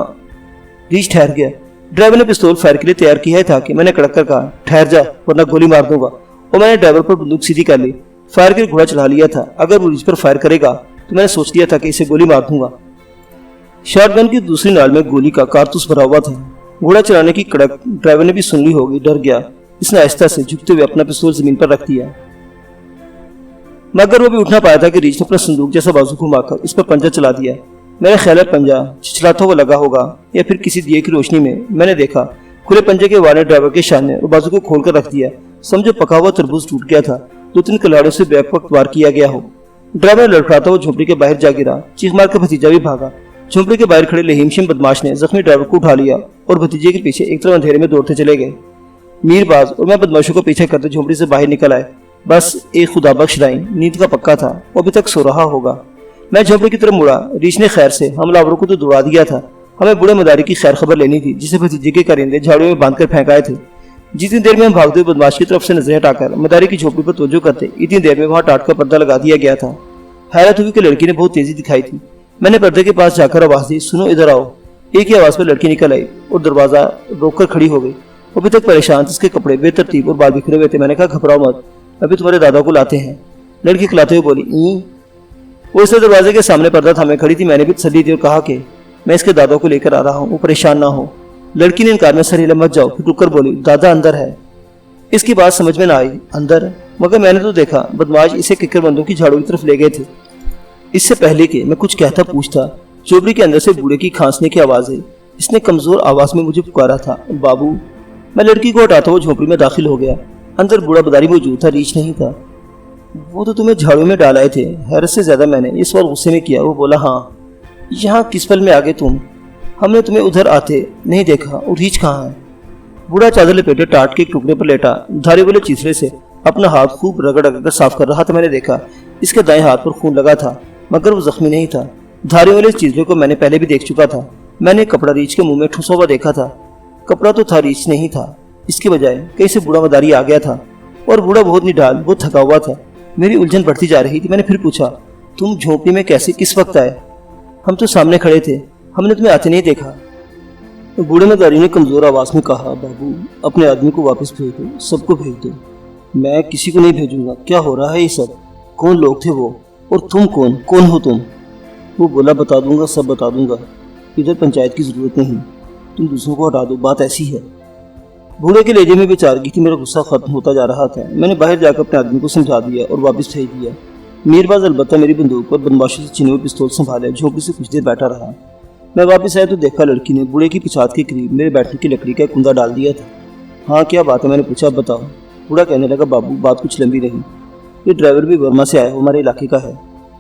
रीछ ठहर गया। ड्राइवर ने पिस्तौल फायर के लिए तैयार किया था कि मैंने कड़क कर कहा, ठहर जा वरना गोली मार दूंगा। और मैंने ड्राइवर पर बंदूक सीधी कर ली। फायर के घोड़ा चढ़ा लिया था। अगर वो रीछ पर फायर करेगा तो मैंने सोच लिया था कि इसे गोली मार दूंगा। शॉटगन की दूसरी नाल में गोली का कारतूस भरा हुआ था। घोड़ा चलाने की कड़क ड्राइवर ने भी सुन ली होगी, डर गया। इसने आहिस्ता से झुकते हुए अपना पिस्तौल जमीन पर रख दिया, मगर वो भी उठना पाया था कि रीछ ने अपना संदूक जैसा बाजू घुमाकर इस पर पंजा चला दिया। मेरे ख्याल में पंजा छिछलाता हुआ लगा होगा या फिर किसी दिए की रोशनी में मैंने देखा खुले पंजे के वार ने ड्राइवर के सामने और बाजू को खोलकर रख दिया। समझो पका हुआ तरबूज टूट गया था। 2-3 कलाड़ों से बैक वक्त वार किया गया हो। ड्राइवर लड़खड़ाता हुआ झोपड़ी के बाहर जा गिरा। चीख मार कर भतीजा भी भागा। झोपड़ी के बाहर खड़े लहीमशिम बदमाश ने जख्मी ड्राइवर को उठा लिया और भतीजे के पीछे एक तरफ अंधेरे में दौड़ते चले गए। मीरबाज और मैं बदमाशों को पीछे करते झोपड़ी से बाहर निकल आए। बस एक खुदा बख्श राई नींद का पक्का था, वो अभी तक सो रहा होगा। मैं झोपड़ी की तरफ मुड़ा। रीछ ने खैर से हमलावरों को तो दौड़ा दिया था। हमें बूढ़े मदारी की खैर खबर लेनी थी जिसे भतीजे के करिंदे झाड़ियों में बांधकर फेंकाए थे। जितनी देर में हम भागते हुए बदमाश की तरफ से नजरें हटाकर मदारी की झोपड़ी पर तवज्जो करते, इतनी देर में वहां टाट का पर्दा लगा दिया गया था। हैरत हुई कि लड़की ने बहुत तेजी दिखाई थी। मैंने पर्दे के पास जाकर आवाज दी, सुनो इधर आओ। एक ही आवाज पर लड़की निकल आई और दरवाजा रोककर खड़ी हो गई। अभी तक परेशान थी, उसके कपड़े बेतरतीब और बाल बिखरे हुए थे। मैंने कहा, घबराओ मत, अभी तुम्हारे दादा को लाते हैं। लड़की खिलाते हुए बोली, वो इससे दरवाजे के सामने पर्दा थामे खड़ी थी। मैंने भी तसल्ली दी और कहा कि मैं इसके दादा को लेकर आ रहा हूँ, वो परेशान ना हो। लड़की ने इनकार में सर हिला, मत जाओ। फिर रुककर बोली, दादा अंदर है। इसकी बात समझ में ना आई, अंदर? मगर मैंने तो देखा बदमाश इसे किकर बंदों की झाड़ू की तरफ ले गए थे। इससे पहले कि मैं कुछ कहता पूछता, झोपड़ी के अंदर से बूढ़े की खांसने की आवाज आई। इसने कमजोर आवाज में मुझे पुकारा था, बाबू। मैं लड़की को हटाता हुआ झोपड़ी में दाखिल हो गया। अंदर बूढ़ा बदारी मौजूद था, रीछ नहीं था। वो तो तुम्हें झाड़ू में डाल आए थे। हैरत से ज्यादा मैंने इस बार गुस्से में किया। वो बोला, हाँ, यहाँ किस पल में आ गए तुम? हमने तुम्हें उधर आते नहीं देखा। और रीछ कहाँ है? बूढ़ा चादर लपेटे टाट के टुकड़े पर लेटा धारे वाले चीथड़े से अपना हाथ खूब रगड़ रगड़ साफ कर रहा था। मैंने देखा इसके दाएं हाथ पर खून लगा था, मगर वो जख्मी नहीं था। धारे वाले चीथड़े को मैंने पहले भी देख चुका था। मैंने कपड़ा रीछ के मुंह में ठुसा हुआ देखा था। कपड़ा तो था, रीछ नहीं था। इसके बजाय कहीं से बूढ़ा मदारी आ गया था और बूढ़ा बहुत निढाल, बहुत थका हुआ था। मेरी उलझन बढ़ती जा रही थी। मैंने फिर पूछा, तुम झोपड़ी में कैसे, किस वक्त आए? हम तो सामने खड़े थे, हमने तुम्हें आते नहीं देखा। तो बूढ़े मदारी ने कमजोर आवाज में कहा, बाबू अपने आदमी को वापस भेज दो, सबको भेज दो। मैं किसी को नहीं भेजूंगा। क्या हो रहा है ये सब? कौन लोग थे वो? और तुम कौन हो तुम? वो बोला, बता दूंगा, सब बता दूंगा। इधर पंचायत की जरूरत नहीं, तुम दूसरों को हटा दो, बात ऐसी है। बूढ़े के लेजे में बेचारगी थी। मेरा गुस्सा खत्म होता जा रहा था। मैंने बाहर जाकर अपने आदमी को समझा दिया और वापस भेज दिया। मीरबाज अलबत्ता मेरी बंदूक और बदमाशी से चिन्ह हुए पिस्तौल संभाले झोपड़ी से कुछ देर बैठा रहा। मैं वापस आया तो देखा लड़की ने बूढ़े की पिछात के करीब मेरे बैठने की लकड़ी का कुंदा डाल दिया था। हाँ, क्या बात है? मैंने पूछा, बताओ। बूढ़ा कहने लगा, बाबू बात कुछ लंबी रही। ये ड्राइवर भी बर्मा से आया, हमारे इलाके का है।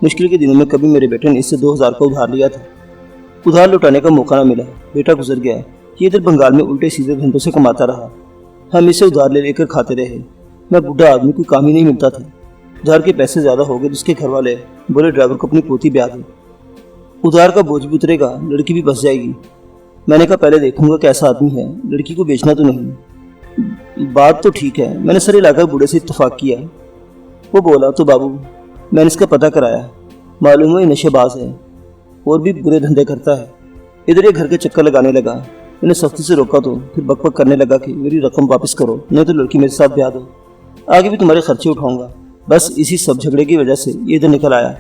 मुश्किल के दिनों में कभी मेरे बेटे ने इससे 2000 का उधार लिया था। ادھار لوٹانے کا موقع نہ ملا، بیٹا گزر گیا، یہ ادھر بنگال میں الٹے سیدھے دھندوں سے کماتا رہا، ہم اسے ادھار لے کر کھاتے رہے۔ میں بوڑھا آدمی، کوئی کام ہی نہیں ملتا تھا، ادھار کے پیسے زیادہ ہو گئے، اس کے گھر والے بولے ڈرائیور کو اپنی پوتی بیاہ دے، ادھار کا بوجھ بھی اترے گا، لڑکی بھی بس جائے گی۔ میں نے کہا پہلے دیکھوں گا کیسا آدمی ہے، لڑکی کو بیچنا تو نہیں۔ بات تو ٹھیک ہے، میں نے سر ہلا کر بوڑھے سے اتفاق کیا۔ وہ بولا تو بابو میں نے اس کا پتہ کرایا، معلوم ہوا یہ نشے باز ہے اور بھی برے دھندے کرتا ہے، ادھر یہ گھر کے چکر لگانے لگا۔ میں نے سختی سے روکا تو پھر بک بک کرنے لگا کہ میری رقم واپس کرو، نہیں تو لڑکی میرے ساتھ بیاہ دو، آگے بھی تمہارے خرچے اٹھاؤں گا۔ بس اسی سب جھگڑے کی وجہ سے یہ ادھر نکل آیا۔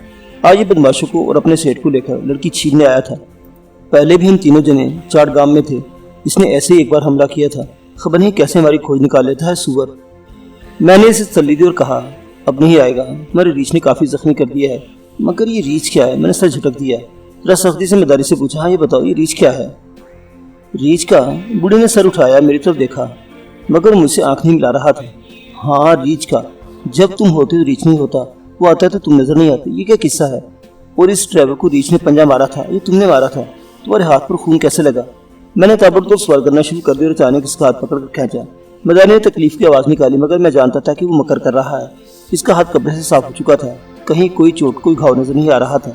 آج یہ بدماشوں کو اور اپنے سیٹ کو لے کر لڑکی چھیننے آیا تھا۔ پہلے بھی ہم تینوں جنے چاٹ گام میں تھے، اس نے ایسے ہی ایک بار حملہ کیا تھا، خبر نہیں کیسے ہماری کھوج نکال لیتا ہے سور۔ میں نے اسے تسلی دی اور کہا اب نہیں آئے گا، ہمارے ریچھ نے کافی زخمی کر دیا ہے۔ مگر یہ ریچھ کیا ہے؟ میں نے سر جھٹک دیا، ذرا سختی سے مداری سے پوچھا، ہاں یہ بتاؤ یہ ریچھ کیا ہے؟ ریچھ کا؟ بوڑھے نے سر اٹھایا، میری طرف دیکھا مگر مجھ سے آنکھ نہیں ملا رہا تھا۔ ہاں ریچھ کا، جب تم ہوتے تو ریچھ نہیں ہوتا، وہ آتا ہے تو تم نظر نہیں آتے، یہ کیا قصہ ہے؟ اور اس ڈرائیور کو ریچھ نے پنجہ مارا تھا، یہ تم نے مارا تھا، تمہارے ہاتھ پر خون کیسے لگا؟ میں نے تابڑتوڑ سوال کرنا شروع کر دیا اور اچانک اس کا ہاتھ پکڑ کر کھینچا۔ مداری نے تکلیف کی آواز نکالی مگر میں جانتا تھا کہ وہ مکر کر رہا ہے، اس کا ہاتھ کپڑے سے صاف ہو چکا تھا، کہیں کوئی چوٹ کوئی گھاؤ نظر نہیں آ رہا تھا۔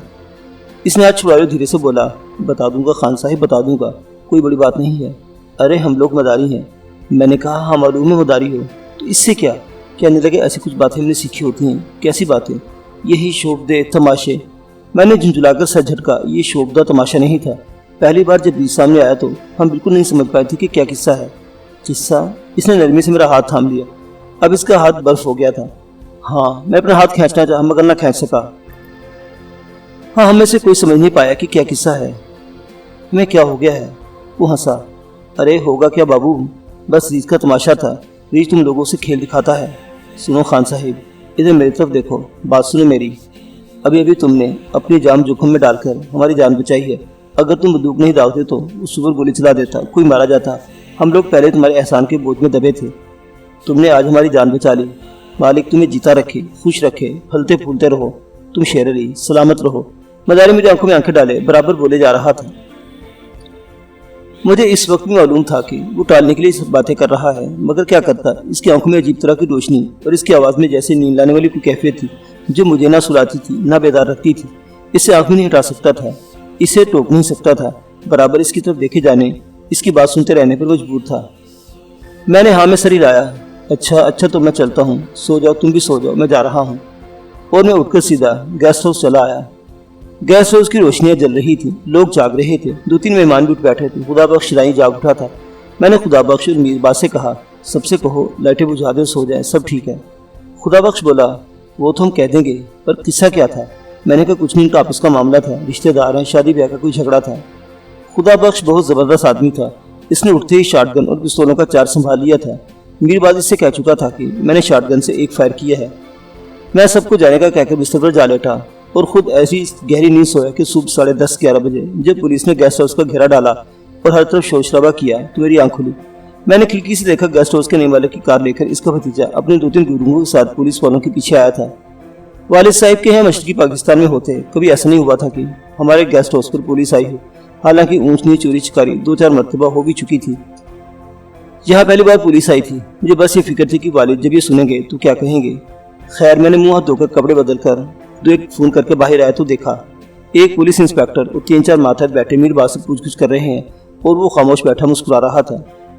اس نے ہاتھ چھڑایا، دھیرے سے بولا بتا دوں گا خان صاحب، بتا دوں گا، کوئی بڑی بات نہیں ہے۔ ارے ہم لوگ مداری ہیں۔ میں نے کہا ہاں معلوم ہے مداری ہو، تو اس سے کیا؟ کہنے لگے ایسی کچھ باتیں ہم نے سیکھی ہوتی ہیں۔ کیسی باتیں؟ یہی شوب دے تماشے۔ میں نے جھنجھلا کر سر جھٹکا، یہ شوبدہ تماشا نہیں تھا۔ پہلی بار جب ریچھ سامنے آیا تو ہم بالکل نہیں سمجھ پائے تھے کہ کیا قصہ ہے۔ قصہ؟ اس نے نرمی سے میرا ہاتھ تھام لیا، اب اس کا ہاتھ برف ہو گیا تھا۔ ہاں میں اپنا ہاتھ کھینچنا چاہا مگر نہ کھینچ سکا۔ ہاں ہم میں سے کوئی سمجھ نہیں پایا کہ کیا قصہ ہے، ہمیں کیا ہو گیا ہے۔ وہ ہنسا، ارے ہوگا کیا بابو، بس ریچھ کا تماشا تھا، ریچھ تم لوگوں سے کھیل دکھاتا ہے۔ سنو خان صاحب، ادھر میری طرف دیکھو، بات سنو میری، ابھی تم نے اپنی جان جوخم میں ڈال کر ہماری جان بچائی ہے، اگر تم بندوق نہیں داغتے تو اس پر گولی چلا دیتا، کوئی مارا جاتا، ہم لوگ پہلے تمہارے احسان کے بوجھ میں دبے تھے، تم نے آج ہماری جان بچا لی، مالک تمہیں جیتا رکھے، خوش رکھے، پھلتے پھولتے رہو، تم شیر علی سلامت رہو۔ مداری میری آنکھوں میں آنکھیں ڈالے برابر بولے جا رہا تھا۔ مجھے اس وقت بھی معلوم تھا کہ وہ ٹالنے کے لیے سب باتیں کر رہا ہے، مگر کیا کرتا، اس کی آنکھوں میں عجیب طرح کی روشنی اور اس کی آواز میں جیسے نیند لانے والی کوئی کیفیت تھی جو مجھے نہ سلاتی تھی نہ بیدار رکھتی تھی۔ اسے آنکھ بھی نہیں ہٹا سکتا تھا، اسے ٹوک نہیں سکتا تھا، برابر اس کی طرف دیکھے جانے، اس کی بات سنتے رہنے پر مجبور تھا۔ میں نے ہاں میں سر ہلایا، اچھا تو میں چلتا ہوں، سو جاؤ تم بھی سو جاؤ، میں جا رہا ہوں۔ اور میں اٹھ کر سیدھا گیسٹ ہاؤس چلا آیا۔ گیسٹ ہاؤس کی روشنیاں جل رہی تھیں، لوگ جاگ رہے تھے، 2-3 مہمان بھی اٹھ بیٹھے تھے، خدا بخش رائی جاگ اٹھا تھا۔ میں نے خدا بخش اور میر باز سے کہا سب سے کہو لائٹیں بجھا دے سو جائیں، سب ٹھیک ہے۔ خدا بخش بولا وہ تو ہم کہہ دیں گے، پر قصہ کیا تھا؟ میں نے کہا کچھ نہیں، ان کا آپس کا معاملہ تھا، رشتہ دار ہیں، شادی بیاہ کا کوئی جھگڑا تھا۔ خدا بخش بہت زبردست آدمی تھا، اس نے اٹھتے ہی شاٹ گن اور پستولوں کا چارج سنبھال لیا تھا۔ میر باز اس سے کہہ چکا تھا کہ میں نے شاٹ گن سے ایک فائر کیا ہے۔ میں سب کو جانے کا کہہ کر بستر پر جا لیٹا اور خود ایسی گہری نیند سویا کہ صبح 10:30-11 بجے جب پولیس نے گیسٹ ہاؤس کا گھیرا ڈالا اور ہر طرف شور شرابہ کیا تو میری آنکھ کھلی۔ میں نے کھڑکی سے دیکھا گیسٹ ہاؤس کے نئے مالک کی کار لے کر اس کا بھتیجا اپنے 2-3 گروہوں کے ساتھ پولیس والوں کے پیچھے آیا تھا۔ والد صاحب کے ہیں مشرقی پاکستان میں ہوتے، کبھی ایسا نہیں ہوا تھا کہ ہمارے گیسٹ ہاؤس پر پولیس آئی ہو، حالانکہ اونچ نیچ چوری چکاری 2-4 مرتبہ ہو بھی چکی تھی، یہاں پہلی بار پولیس آئی تھی۔ مجھے بس یہ فکر تھی کہ والد جب یہ سنیں گے تو کیا کہیں گے۔ خیر میں نے منہ ہاتھ دھو کر کپڑے بدل کر ایک فون کر کے باہر آیا تو دیکھا ایک پولیس انسپیکٹر اور 3-4 ماتحت بیٹھے میر باز سے پوچھ گچھ کر رہے ہیں اور وہ خاموش بیٹھا مسکرا رہا تھا۔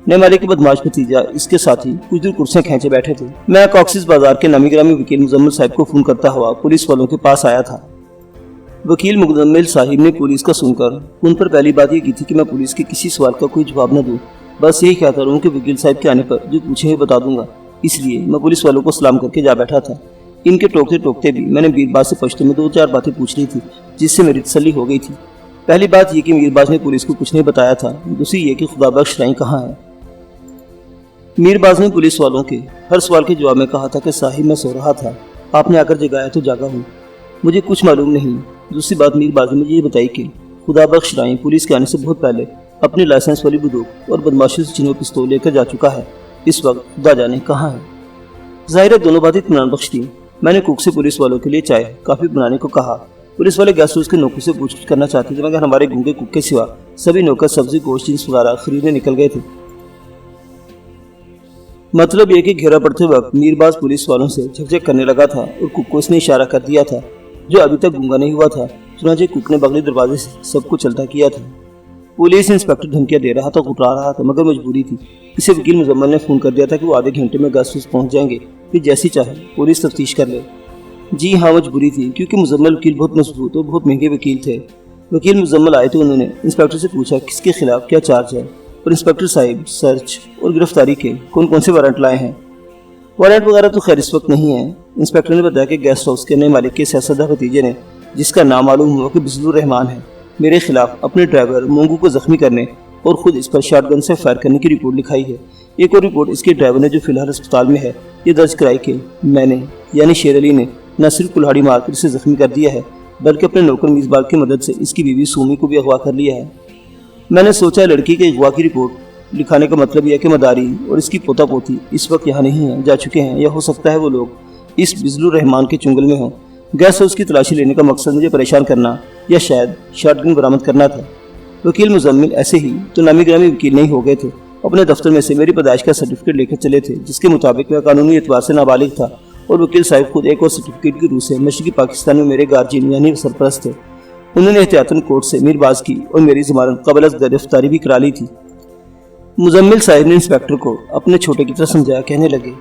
نئے مالک کے بدماش بھتیجا اس کے ساتھی کچھ دور کرسیاں کھینچے بیٹھے تھے۔ میں کاکسس بازار کے نامی گرامی وکیل مزمل صاحب کو فون کرتا ہوا پولیس والوں کے پاس آیا تھا۔ وکیل مزمل صاحب نے پولیس کا سن کر ان پر پہلی بات یہ کی تھی کہ میں پولیس کے کسی سوال کا کوئی جواب نہ دوں، بس یہی کہتا رہوں کہ وکیل صاحب کے آنے پر جو پوچھے ہوئے بتا دوں گا۔ اس لیے میں پولیس والوں کو سلام کر کے جا بیٹھا تھا۔ ان کے ٹوکتے ٹوکتے بھی میں نے میر باز سے پشتو میں 2-4 باتیں پوچھ لی تھی جس سے میری تسلی ہو گئی تھی۔ پہلی بات یہ کہ میر باز نے پولیس کو کچھ نہیں بتایا تھا، دوسری یہ کہ خدا بخش رائی کہاں ہے۔ میر باز نے پولیس والوں کے ہر سوال کے جواب میں کہا تھا کہ صاحب میں سو رہا تھا، آپ نے آ کر جگایا تو جاگا ہوں، مجھے کچھ معلوم نہیں۔ دوسری بات میر باز نے مجھے یہ بتائی کہ خدا بخش رائی پولیس کے آنے سے بہت پہلے اپنی لائسنس والی بندوق اور بدماشی سے چنو پستول لے کر جا چکا ہے، اس وقت خدا جانے کہاں ہے۔ ظاہر ہے دونوں باتیں اطمینان بخش تھیں۔ میں نے کوک سے پولیس والوں کے لیے چائے کافی بنانے کو کہا पुलिस वाले गेस्ट हाउस के नौकर से पूछताछ करना चाहते थे, मगर हमारे गूंगे कुक के सिवा सभी नौकर सब्जी, गोश्त, जींस वगैरह खरीदने निकल गए थे। मतलब यह कि घेरा पड़ते वक्त मीरबाज पुलिस वालों से झकझक करने लगा था और कुक को इसने इशारा कर दिया था, जो अभी तक गूंगा नहीं हुआ था। चुनांचे कुक ने बगली दरवाजे से सबको चलता किया था। पुलिस इंस्पेक्टर धमकियां दे रहा था, कुटरा रहा था, मगर मजबूरी थी। इसे वकील मुजम्मल ने फोन कर दिया था कि वो आधे घंटे में गेस्ट हाउस पहुंच जाएंगे, फिर जैसी चाहे पुलिस तफ्तीश कर ले। जी हाँ, मजबूरी थी, क्योंकि मुजम्मल वकील बहुत मजबूत और बहुत महंगे वकील थे। वकील मुजम्मल आए तो उन्होंने इंस्पेक्टर से पूछा किसके खिलाफ क्या चार्ज है, और इंस्पेक्टर साहिब सर्च और गिरफ्तारी के कौन कौन से वारंट लाए हैं। वारंट वगैरह तो खैर इस वक्त नहीं है। इंस्पेक्टर ने बताया कि गेस्ट हाउस के नए मालिक के सियासतदान भतीजे ने, जिसका नाम मालूम हुआ कि बिजलुर रहमान है, मेरे खिलाफ अपने ड्राइवर मोंगू को जख्मी करने और खुद इस पर शॉटगन से फायर करने की रिपोर्ट लिखाई है। एक और रिपोर्ट इसके ड्राइवर ने, जो फिलहाल अस्पताल में है, ये दर्ज कराई कि मैंने यानी शेर अली ने न सिर्फ कुल्हाड़ी मारकर इसे जख्मी कर दिया है, बल्कि अपने नौकर मिसबाल की मदद से इसकी बीवी सुमी को भी अगवा कर लिया है। मैंने सोचा लड़की के अगवा की रिपोर्ट लिखाने का मतलब यह कि मदारी और इसकी पोता पोती इस वक्त यहाँ नहीं है, जा चुके हैं, या हो सकता है वो लोग इस बिजलुर रहमान के चुंगल में हों। गेस्ट हाउस की तलाशी लेने का मकसद मुझे परेशान करना या शायद शॉटगन बरामद करना था। वकील मुजम्मिल ऐसे ही तो नामी ग्रामी वकील नहीं हो गए थे। अपने दफ्तर में से मेरी पैदाइश का सर्टिफिकेट लेकर चले थे, जिसके मुताबिक मैं कानूनी एतबार से नाबालिग था, और वकील साहब खुद एक और सर्टिफिकेट की रूह से मशरकी पाकिस्तान में मेरे गार्जियन यानी सरपरस्त थे। उन्होंने एहतियातन कोर्ट से मीरबाज की और मेरी जमानत कबल अज़ गिरफ्तारी भी करा ली थी। मुजम्मिल साहब ने इंस्पेक्टर को अपने छोटे की तरह समझाया, कहने लगे,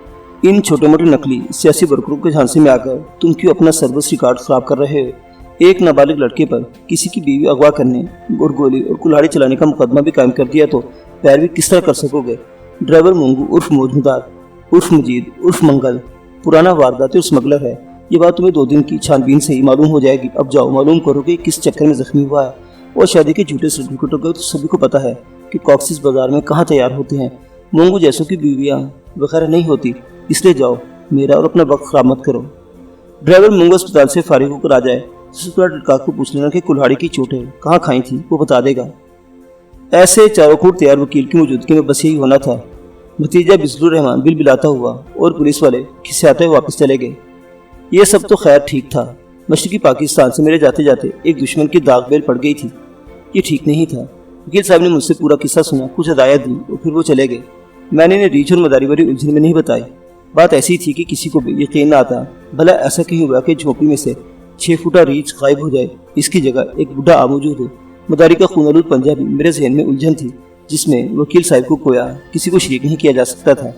इन छोटे मोटे नकली सियासी वर्करों के झांसे में आकर तुम क्यों अपना सर्विस रिकॉर्ड खराब कर रहे हो। एक नाबालिग लड़के पर किसी की बीवी अगवा करने और गोली और कुल्हाड़ी चलाने का मुकदमा भी कायम कर दिया तो पैरवी किस तरह कर सकोगे। ड्राइवर मोंगू उर्फ मौजूदार उर्फ मजीद उर्फ मंगल पुराना वारदाती और स्मगलर है। ये बात तुम्हें 2 दिन की छानबीन से ही मालूम हो जाएगी। अब जाओ, मालूम करो कि किस चक्कर में जख्मी हुआ है। और शादी के झूठे सर्टिफिकेटों का तो सभी को पता है कि कॉक्सिस बाजार में कहाँ तैयार होते हैं। मोंगू जैसों की बीवियाँ वगैरह नहीं होती, इसलिए जाओ, मेरा और अपना वक्त खराब मत करो। ड्राइवर मोंगू अस्पताल से फारिग होकर आ जाए, लड़का को पूछ लेना कि कुल्हाड़ी की चोटें कहाँ खाई थी, वो बता देगा। ऐसे चारों खूट तैयार वकील की मौजूदगी में बस यही होना था। भतीजा बिजलुर रहमान बिल बिलाता हुआ और पुलिस वाले खिसियाते हुए वापस चले गए। ये सब तो खैर ठीक था। मशरकी पाकिस्तान से मेरे जाते जाते एक दुश्मन की दाग बेल पड़ गई थी, ये ठीक नहीं था। वकील साहब ने मुझसे पूरा किस्सा सुना, कुछ हदायत दी और फिर वो चले गए। मैंने इन्हें रीछ और मदारी वाली उलझन में नहीं बताई। बात ऐसी थी कि किसी को भी यकीन न आता। भला ऐसा कहीं हुआ कि झोंपड़ी में से 6 फुटा रीछ गायब हो जाए, इसकी जगह एक बुढ़ा आ मौजूद हो। मदारी का खूनालूद पंजा भी मेरे जहन में उलझन थी, जिसमें वकील साहब को खोया किसी को शरीक नहीं किया जा सकता था।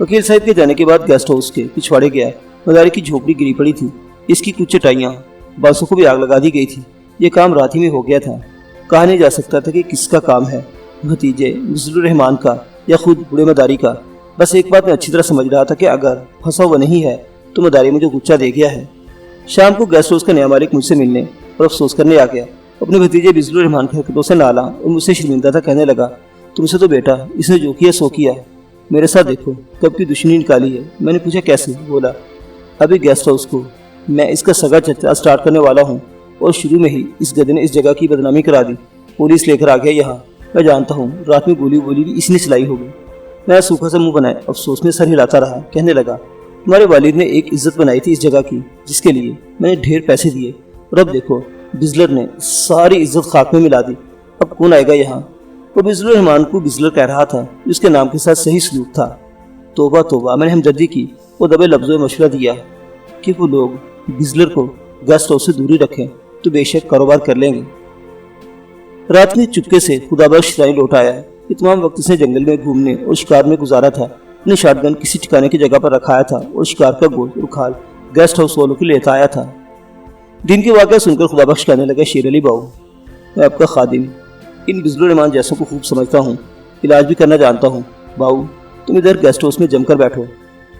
वकील साहब के जाने के बाद गेस्ट हाउस के पिछवाड़े गया। मदारी की झोपड़ी गिरी पड़ी थी, इसकी कुछ चटाइयाँ बांसों को भी आग लगा दी गई थी। ये काम रात ही में हो गया था। कहा नहीं जा सकता था कि किसका काम है, भतीजे बिजलुर रहमान का या खुद बूढ़े मदारी का। बस एक बात मैं अच्छी तरह समझ रहा था कि अगर फंसा हुआ नहीं है तो मदारी मुझे गुच्चा दे गया है। शाम को गेस्ट हाउस का नया मालिक मुझसे मिलने और अफसोस करने आ गया। अपने भतीजे बिजलुर रहमान के हरकतों से नाला और मुझसे शर्मिंदा था। कहने लगा, तुमसे तो बेटा इसने जो किया सो किया। मेरे साथ देखो कब की दुश्मनी निकाली है। मैंने पूछा कैसे? बोला, अभी गेस्ट हाउस को मैं इसका सगा चचा स्टार्ट करने वाला हूँ और शुरू में ही इस गधे ने इस जगह की बदनामी करा दी। पुलिस लेकर आ गया यहाँ। मैं जानता हूँ रात में गोली भी इसने चलाई होगी। मैं सूखा सा मुंह बनाए अफसोस में सर हिलाता रहा। कहने लगा, तुम्हारे वालिद ने एक इज्जत बनाई थी इस जगह की, जिसके लिए मैंने ढेर पैसे दिए, और अब देखो बिजलर ने सारी इज्जत खाक में मिला दी। अब कौन आएगा यहाँ? वो बिजलुर रहमान को बिजलर कह रहा था, उसके नाम के साथ सही सलूक था। तोबा तोबा, मैंने हमदर्दी की वो दबे लफ्ज़ों में मशवरा दिया कि वो लोग बिजलर को गेस्ट हाउस से दूरी रखें तो बेशक कारोबार कर लेंगे। रात में चुपके से खुदाबख्श राय लौट आया। ये तमाम वक्त इसने जंगल में घूमने और शिकार में गुजारा था। अपने शॉटगन किसी ठिकाने की जगह पर रखाया था और शिकार का गोश्त और खाल गेस्ट हाउस वालों के लेता आया था। दिन के वाक़या सुनकर खुदाबख्श कहने लगा, शेर अली बाबू, मैं आपका खादिम इन बिजलुर रहमान जैसों को खूब समझता हूँ, इलाज भी करना जानता हूँ। बाबू तुम इधर गेस्ट हाउस में जमकर बैठो,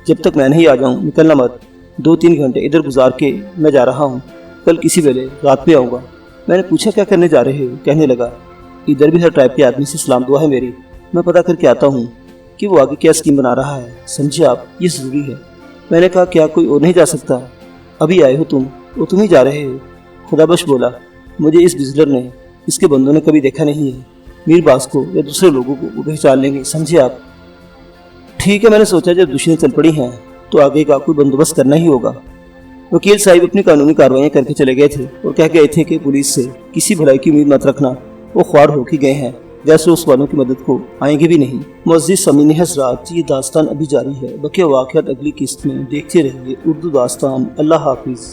जब तक मैं नहीं आ जाऊँ निकलना मत। 2-3 घंटे इधर गुजार के मैं जा रहा हूँ, कल किसी वेले रात में आऊँगा। मैंने पूछा, क्या करने जा रहे हो? कहने लगा, इधर भी हर टाइप के आदमी से सलाम दुआ है मेरी। मैं पता करके आता हूँ कि वो आगे क्या स्कीम बना रहा है, समझे आप, ये ज़रूरी है। मैंने कहा, क्या कोई और नहीं जा सकता? अभी आए हो तुम, वो तुम ही जा रहे हो। खुदाबख्श बोला, मुझे इस बिजलर ने, इसके बंदों ने कभी देखा नहीं है। मीरबाज को या दूसरे लोगों को वो पहचान लेंगे, समझे आप। ठीक है, मैंने सोचा जब दुश्मनी चल पड़ी हैं तो आगे का कोई बंदोबस्त करना ही होगा। वकील साहब अपनी कानूनी कार्रवाइयाँ करके चले गए थे और कह गए थे कि पुलिस से किसी भलाई की उम्मीद मत रखना, वो ख्वार होके गए हैं, वैसे उस वालों की मदद को आएंगे भी नहीं। मुअज़्ज़िज़ सामीन हज़रात, ये दास्तान अभी जारी है, बाकी वाक़यात अगली किस्त में देखते रहिए उर्दू दास्तान। अल्लाह हाफिज़।